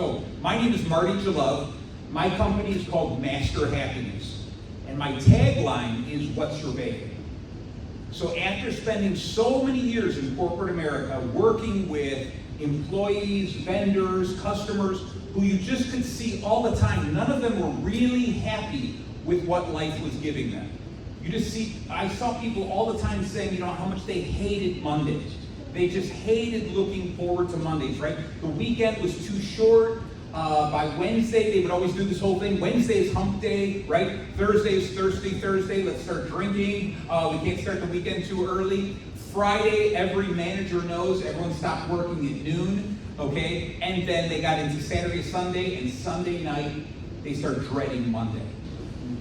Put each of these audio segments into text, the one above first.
So, my name is Marty Jalove. My company is called Master Happiness. And my tagline is, what's your bacon? So after spending so many years in corporate America working with employees, vendors, customers, who you just could see all the time, none of them were really happy with what life was giving them. I saw people all the time saying, how much they hated Mondays. They just hated looking forward to Mondays, right? The weekend was too short. By Wednesday, they would always do this whole thing. Wednesday is hump day, right? Thursday is thirsty Thursday. Let's start drinking. We can't start the weekend too early. Friday, every manager knows everyone stopped working at noon, okay? And then they got into Saturday, Sunday, and Sunday night, they start dreading Monday.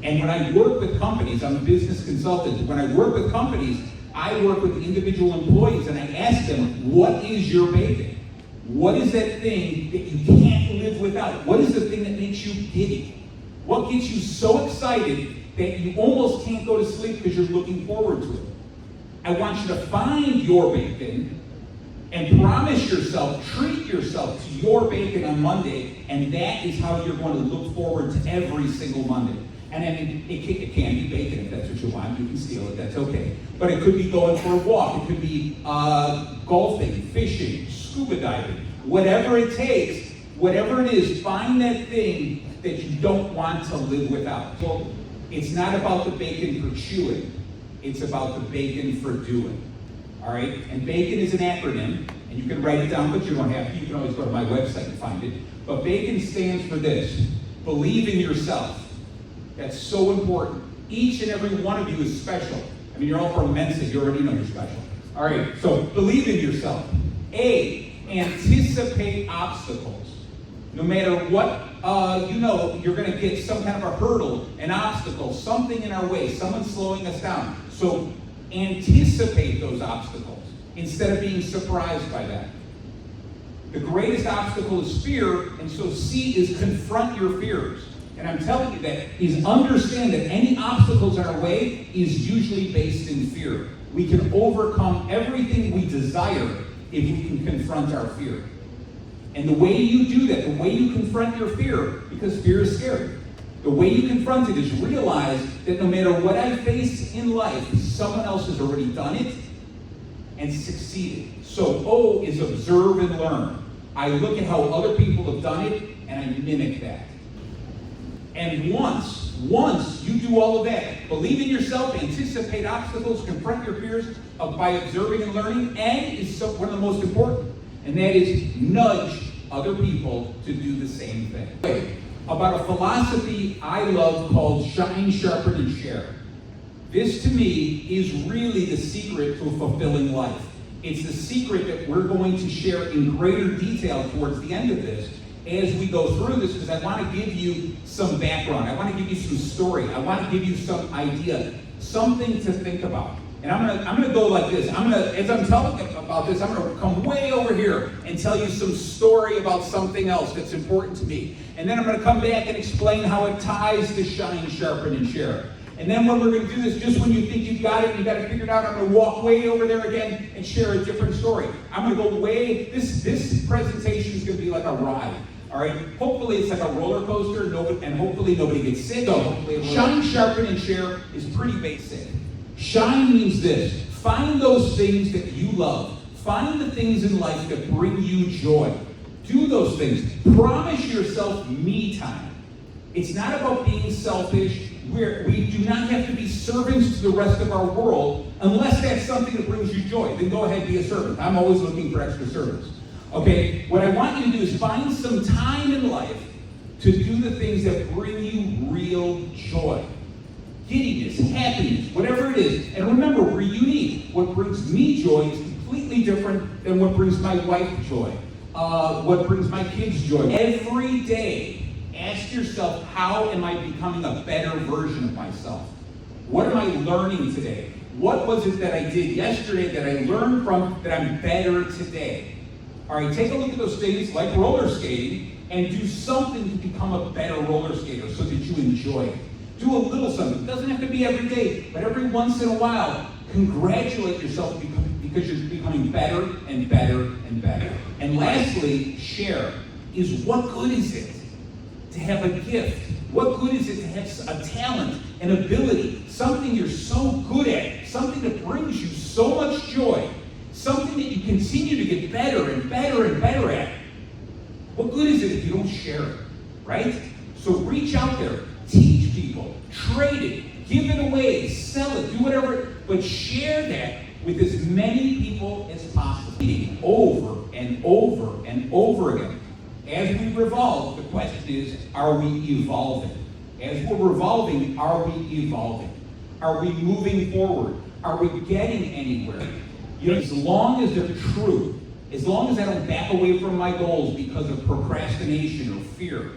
And when I work with companies, I'm a business consultant. When I work with companies, I work with individual employees and I ask them, what is your bacon? What is that thing that you can't live without? What is the thing that makes you giddy? What gets you so excited that you almost can't go to sleep because you're looking forward to it? I want you to find your bacon and promise yourself, treat yourself to your bacon on Monday, and that is how you're going to look forward to every single Monday. And I mean, it can be bacon if that's what you want. You can steal it, that's okay. But it could be going for a walk. It could be golfing, fishing, scuba diving. Whatever it takes, whatever it is, find that thing that you don't want to live without. So it's not about the bacon for chewing. It's about the bacon for doing. All right? And bacon is an acronym, and you can write it down, but you don't have to. You can always go to my website and find it. But bacon stands for this: believe in yourself. That's so important. Each and every one of you is special. I mean, you're all from Mensa, you already know you're special. All right, so believe in yourself. A, anticipate obstacles. No matter what, you're going to get some kind of a hurdle, an obstacle, something in our way, someone slowing us down. So anticipate those obstacles instead of being surprised by that. The greatest obstacle is fear, and so C is confront your fears. And I'm telling you that is understand that any obstacles in our way is usually based in fear. We can overcome everything we desire if we can confront our fear. And the way you do that, the way you confront your fear, because fear is scary, the way you confront it is realize that no matter what I face in life, someone else has already done it and succeeded. So O is observe and learn. I look at how other people have done it and I mimic that. And once you do all of that, believe in yourself, anticipate obstacles, confront your fears by observing and learning, and is one of the most important, and that is nudge other people to do the same thing. About a philosophy I love called shine, sharpen, and share. This to me is really the secret to a fulfilling life. It's the secret that we're going to share in greater detail towards the end of this as we go through this, because I want to give you some background. I want to give you some story. I want to give you some idea, something to think about. And I'm gonna go like this. As I'm telling about this, I'm gonna come way over here and tell you some story about something else that's important to me. And then I'm gonna come back and explain how it ties to shine, sharpen, and share. And then when we're gonna do this, just when you think you've got it, you got it figured out, I'm gonna walk way over there again and share a different story. I'm gonna go way, this presentation is gonna be like a ride. All right, hopefully it's like a roller coaster, and hopefully nobody gets sick. So, shine, sharpen, and share is pretty basic. Shine means this: find those things that you love. Find the things in life that bring you joy. Do those things. Promise yourself me time. It's not about being selfish. We do not have to be servants to the rest of our world unless that's something that brings you joy. Then go ahead and be a servant. I'm always looking for extra servants. Okay, what I want you to do is find some time in life to do the things that bring you real joy. Giddiness, happiness, whatever it is. And remember, we're unique. What brings me joy is completely different than what brings my wife joy, what brings my kids joy. Every day, ask yourself, how am I becoming a better version of myself? What am I learning today? What was it that I did yesterday that I learned from that I'm better today? All right, take a look at those things like roller skating and do something to become a better roller skater so that you enjoy it. Do a little something. It doesn't have to be every day, but every once in a while, congratulate yourself because you're becoming better and better and better. And lastly, share. is what good is it to have a gift? What good is it to have a talent, an ability, something you're so good at, something that brings you so much joy, something that you continue to get better and better and better at? What good is it if you don't share it, right? So reach out there, teach people, trade it, give it away, sell it, do whatever, but share that with as many people as possible. Over and over and over again. As we revolve, the question is, are we evolving? As we're revolving, are we evolving? Are we moving forward? Are we getting anywhere? You know, as long as they're true, as long as I don't back away from my goals because of procrastination or fear,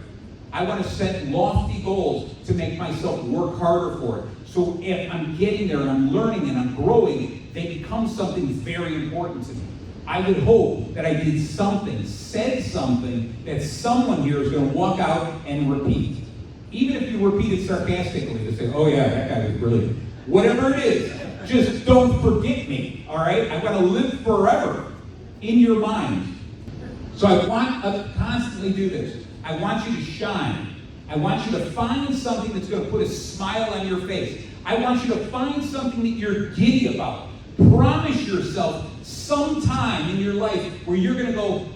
I want to set lofty goals to make myself work harder for it. So if I'm getting there and I'm learning and I'm growing, they become something very important to me. I would hope that I did something, said something that someone here is going to walk out and repeat. Even if you repeat it sarcastically, to say, oh yeah, that guy was brilliant. Whatever it is, just don't forget me, all right? I'm going to live forever in your mind. So I want to constantly do this. I want you to shine. I want you to find something that's going to put a smile on your face. I want you to find something that you're giddy about. Promise yourself sometime in your life where you're going to go,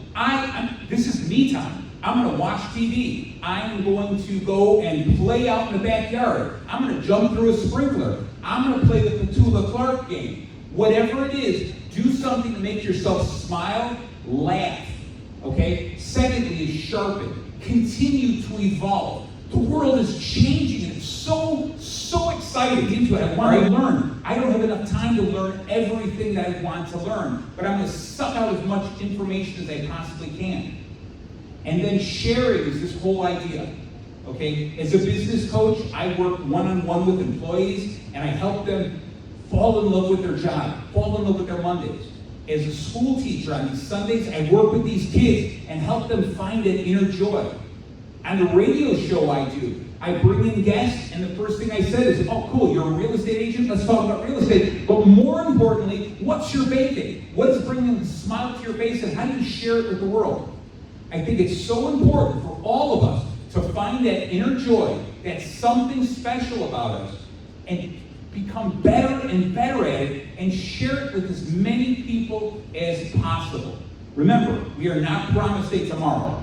this is me time. I'm going to watch TV. I'm going to go and play out in the backyard. I'm going to jump through a sprinkler. I'm going to play the Petula Clark game. Whatever it is, do something to make yourself smile, laugh. Okay? Secondly is sharpen. Continue to evolve. The world is changing and it's so exciting into it. I want to learn. I don't have enough time to learn everything that I want to learn, but I'm going to suck out as much information as I possibly can. And then sharing is this whole idea. Okay? As a business coach, I work one-on-one with employees and I help them fall in love with their job, fall in love with their Mondays. As a school teacher on these Sundays, I work with these kids and help them find that inner joy. On the radio show I do, I bring in guests, and the first thing I said is, oh, cool, you're a real estate agent? Let's talk about real estate. But more importantly, what's your baking? What is bringing a smile to your face, and how do you share it with the world? I think it's so important for all of us to find that inner joy, that something special about us, and become better and better at it, and share it with as many people as possible. Remember, we are not promised a tomorrow.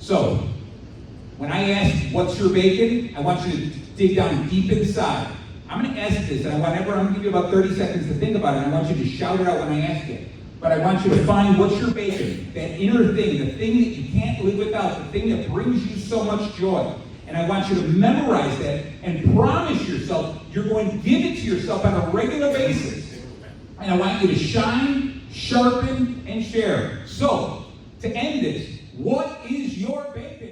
So, when I ask, what's your bacon? I want you to dig down deep inside. I'm going to ask this, and I'm going to give you about 30 seconds to think about it, and I want you to shout it out when I ask it. But I want you to find what's your bacon, that inner thing, the thing that you can't live without, the thing that brings you so much joy. And I want you to memorize that and promise yourself you're going to give it to yourself on a regular basis. And I want you to shine, sharpen, and share. So, to end this, what is your bacon?